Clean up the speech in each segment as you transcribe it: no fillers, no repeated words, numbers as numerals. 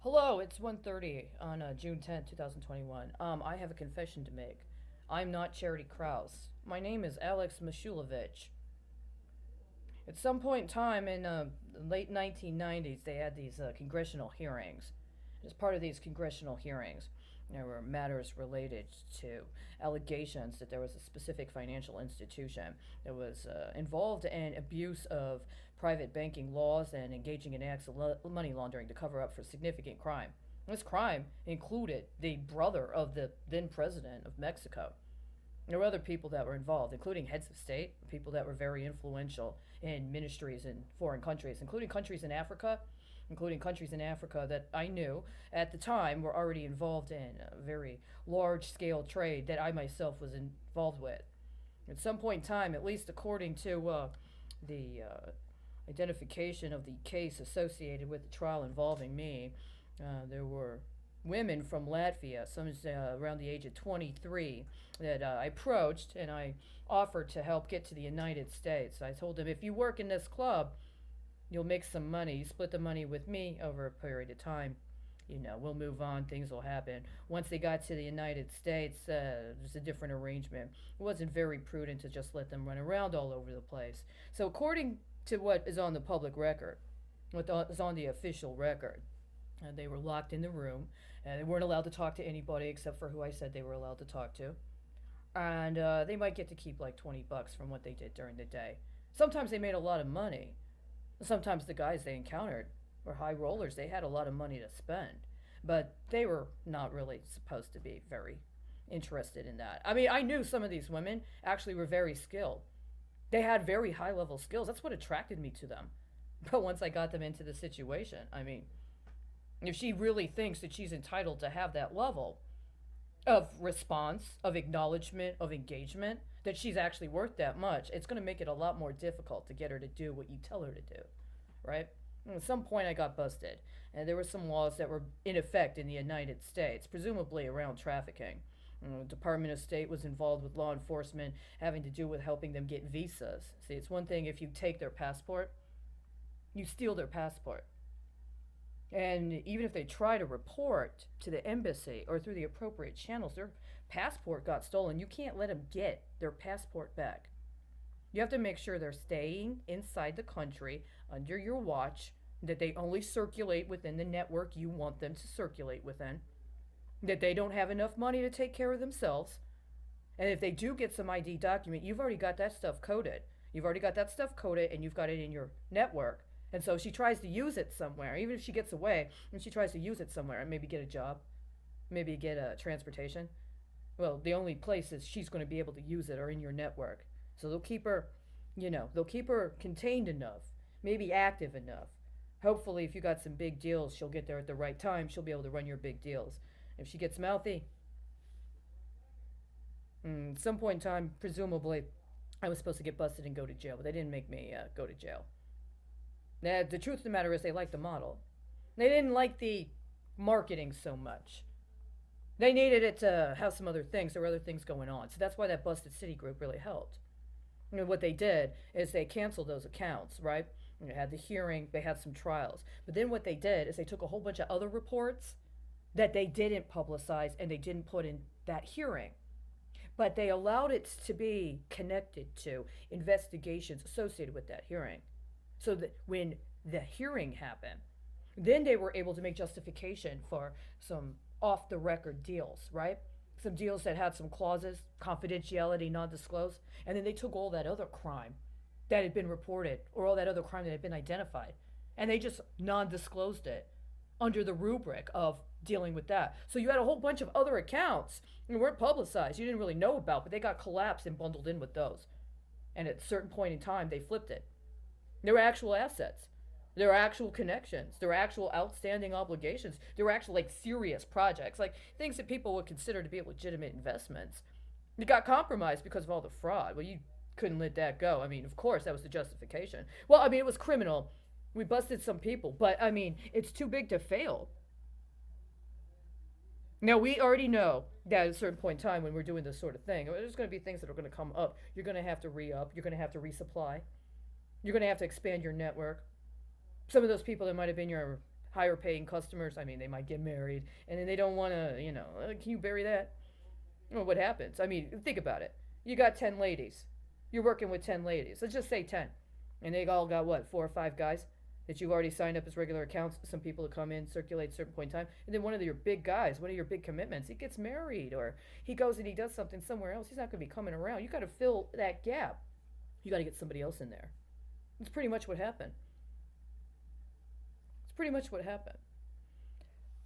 Hello, it's 1:30 on June 10th, 2021. I have a confession to make. I'm not Charity Crouse. My name is Alex Mashulovich. At some point in time in the late 1990s, they had these congressional hearings. As part of these congressional hearings, there were matters related to allegations that there was a specific financial institution that was involved in abuse of private banking laws and engaging in acts of money laundering to cover up for significant crime. This crime included the brother of the then president of Mexico. There were other people that were involved, including heads of state, people that were very influential in ministries in foreign countries, including countries in Africa that I knew at the time were already involved in a very large scale trade that I myself was involved with. At some point in time, at least according to the identification of the case associated with the trial involving me, there were women from Latvia, some around the age of 23, that I approached and I offered to help get to the United States. I told them, if you work in this club, you'll make some money. You split the money with me over a period of time. We'll move on. Things will happen. Once they got to the United States, there's a different arrangement. It wasn't very prudent to just let them run around all over the place. So, according to what is on the public record, what is on the official record, they were locked in the room, and they weren't allowed to talk to anybody except for who I said they were allowed to talk to. And they might get to keep like $20 from what they did during the day. Sometimes they made a lot of money. Sometimes the guys they encountered were high rollers. They had a lot of money to spend, but they were not really supposed to be very interested in that. I mean, I knew some of these women actually were very skilled. They had very high level skills. That's what attracted me to them. But once I got them into the situation, I mean, if she really thinks that she's entitled to have that level of response, of acknowledgement, of engagement, that she's actually worth that much, it's going to make it a lot more difficult to get her to do what you tell her to do, right? And at some point, I got busted, and there were some laws that were in effect in the United States, presumably around trafficking. The Department of State was involved with law enforcement having to do with helping them get visas. See, it's one thing if you take their passport, you steal their passport. And even if they try to report to the embassy or through the appropriate channels, their passport got stolen. You can't let them get their passport back. You have to make sure they're staying inside the country under your watch, that they only circulate within the network you want them to circulate within, that they don't have enough money to take care of themselves. And if they do get some ID document, you've already got that stuff coded. You've already got that stuff coded and you've got it in your network. And so she tries to use it somewhere, even if she gets away, and she tries to use it somewhere and maybe get a job, maybe get a transportation. Well, the only places she's going to be able to use it are in your network. So they'll keep her contained enough, maybe active enough. Hopefully, if you got some big deals, she'll get there at the right time. She'll be able to run your big deals. If she gets mouthy, at some point in time, presumably, I was supposed to get busted and go to jail, but they didn't make me go to jail. Now, the truth of the matter is they liked the model. They didn't like the marketing so much. They needed it to have some other things. There were other things going on. So that's why that Busted City group really helped. What they did is they canceled those accounts, right? They had the hearing, they had some trials. But then what they did is they took a whole bunch of other reports that they didn't publicize and they didn't put in that hearing. But they allowed it to be connected to investigations associated with that hearing. So that when the hearing happened, then they were able to make justification for some off the record deals, right? Some deals that had some clauses, confidentiality, non disclosed. And then they took all that other crime that had been reported or all that other crime that had been identified and they just non disclosed it under the rubric of dealing with that. So you had a whole bunch of other accounts that weren't publicized, you didn't really know about, but they got collapsed and bundled in with those. And at a certain point in time, they flipped it. There were actual assets. There were actual connections. There were actual outstanding obligations. There were actual serious projects, like things that people would consider to be legitimate investments. It got compromised because of all the fraud. Well, you couldn't let that go. I mean, of course, that was the justification. Well, I mean, it was criminal. We busted some people, but I mean, it's too big to fail. Now, we already know that at a certain point in time when we're doing this sort of thing, there's going to be things that are going to come up. You're going to have to re-up. You're going to have to resupply. You're going to have to expand your network. Some of those people that might have been your higher paying customers. I mean, they might get married and then they don't want to, can you bury that? Well, what happens? I mean, think about it. You got 10 ladies. You're working with 10 ladies. Let's just say 10. And they all got what, 4 or 5 guys that you've already signed up as regular accounts. Some people to come in, circulate at a certain point in time. And then one of your big guys, one of your big commitments, he gets married or he goes and he does something somewhere else. He's not going to be coming around. You got to fill that gap. You got to get somebody else in there. It's pretty much what happened. It's pretty much what happened.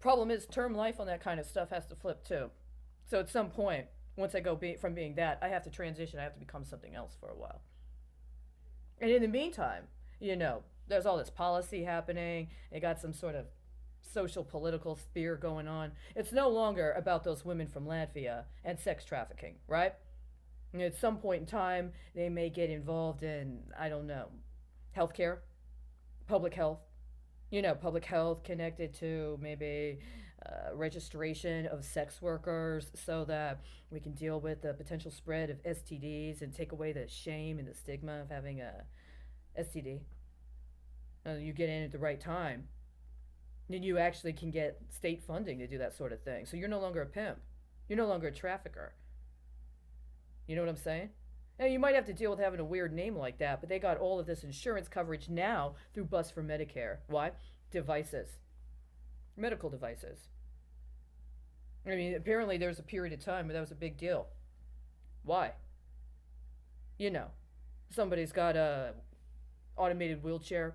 Problem is, term life on that kind of stuff has to flip too. So at some point, once I go from being that, I have to transition. I have to become something else for a while. And in the meantime, there's all this policy happening. They got some sort of social political spear going on. It's no longer about those women from Latvia and sex trafficking, right? And at some point in time, they may get involved in, I don't know, healthcare, public health. Public health connected to maybe registration of sex workers so that we can deal with the potential spread of STDs and take away the shame and the stigma of having a STD. You get in at the right time, then you actually can get state funding to do that sort of thing. So you're no longer a pimp. You're no longer a trafficker. You know what I'm saying? Now, you might have to deal with having a weird name like that, but they got all of this insurance coverage now through Bus for Medicare. Why? Devices. Medical devices. I mean, apparently there was a period of time where that was a big deal. Why? Somebody's got a automated wheelchair.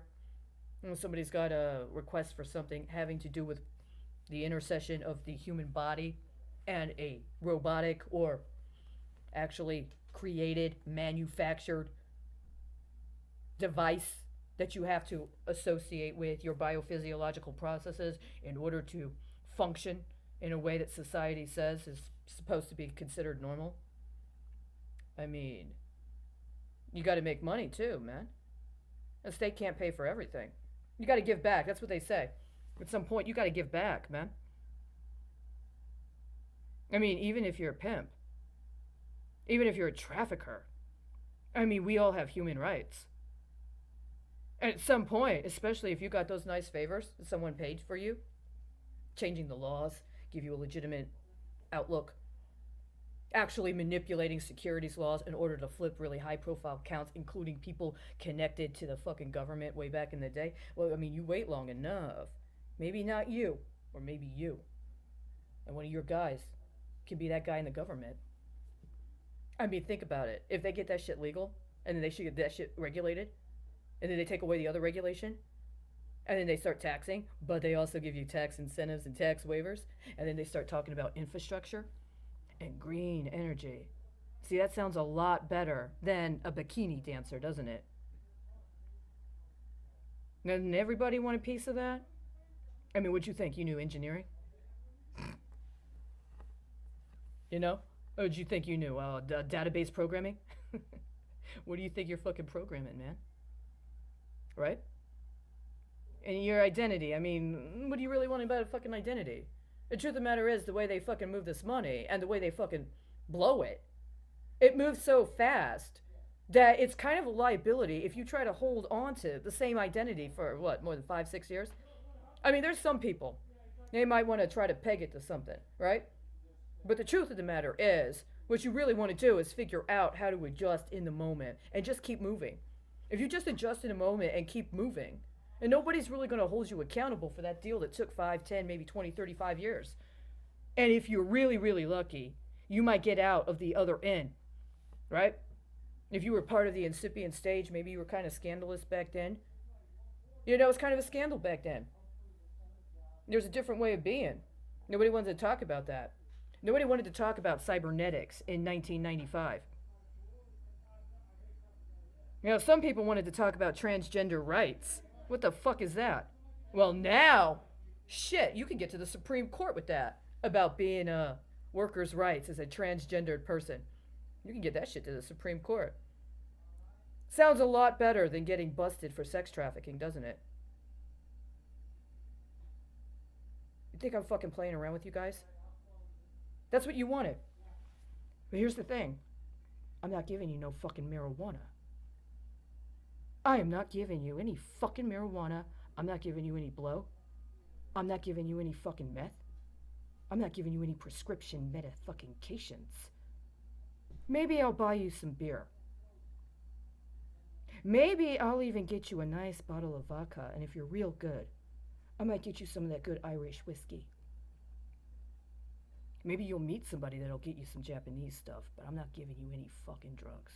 Somebody's got a request for something having to do with the intersection of the human body and a robotic or actually created, manufactured device that you have to associate with your biophysiological processes in order to function in a way that society says is supposed to be considered normal. I mean, you got to make money too, man. The state can't pay for everything. You got to give back. That's what they say. At some point, you got to give back, man. I mean, even if you're a pimp, even if you're a trafficker, I mean, we all have human rights. And at some point, especially if you got those nice favors that someone paid for you, changing the laws, give you a legitimate outlook, actually manipulating securities laws in order to flip really high-profile counts, including people connected to the fucking government way back in the day. Well, I mean, you wait long enough. Maybe not you, or maybe you. And one of your guys can be that guy in the government. I mean, think about it. If they get that shit legal, and then they should get that shit regulated, and then they take away the other regulation, and then they start taxing, but they also give you tax incentives and tax waivers, and then they start talking about infrastructure and green energy. See, that sounds a lot better than a bikini dancer, doesn't it? Doesn't everybody want a piece of that? I mean, what'd you think? You knew engineering? Or did you think you knew database programming? What do you think you're fucking programming, man? Right? And your identity, I mean, what do you really want about a fucking identity? The truth of the matter is, the way they fucking move this money and the way they fucking blow it, it moves so fast that it's kind of a liability if you try to hold on to the same identity for, more than 5-6 years? I mean, there's some people, they might want to try to peg it to something, right? But the truth of the matter is, what you really want to do is figure out how to adjust in the moment and just keep moving. If you just adjust in a moment and keep moving, and nobody's really going to hold you accountable for that deal that took 5, 10, maybe 20, 35 years. And if you're really, really lucky, you might get out of the other end, right? If you were part of the incipient stage, maybe you were kind of scandalous back then. It was kind of a scandal back then. There's a different way of being. Nobody wanted to talk about that. Nobody wanted to talk about cybernetics in 1995. Some people wanted to talk about transgender rights. What the fuck is that? Well, now, shit, you can get to the Supreme Court with that about being workers' rights as a transgendered person. You can get that shit to the Supreme Court. Sounds a lot better than getting busted for sex trafficking, doesn't it? You think I'm fucking playing around with you guys? That's what you wanted. But here's the thing. I'm not giving you no fucking marijuana. I am not giving you any fucking marijuana. I'm not giving you any blow. I'm not giving you any fucking meth. I'm not giving you any prescription meta-fucking-cations. Maybe I'll buy you some beer. Maybe I'll even get you a nice bottle of vodka, and if you're real good, I might get you some of that good Irish whiskey. Maybe you'll meet somebody that'll get you some Japanese stuff, but I'm not giving you any fucking drugs.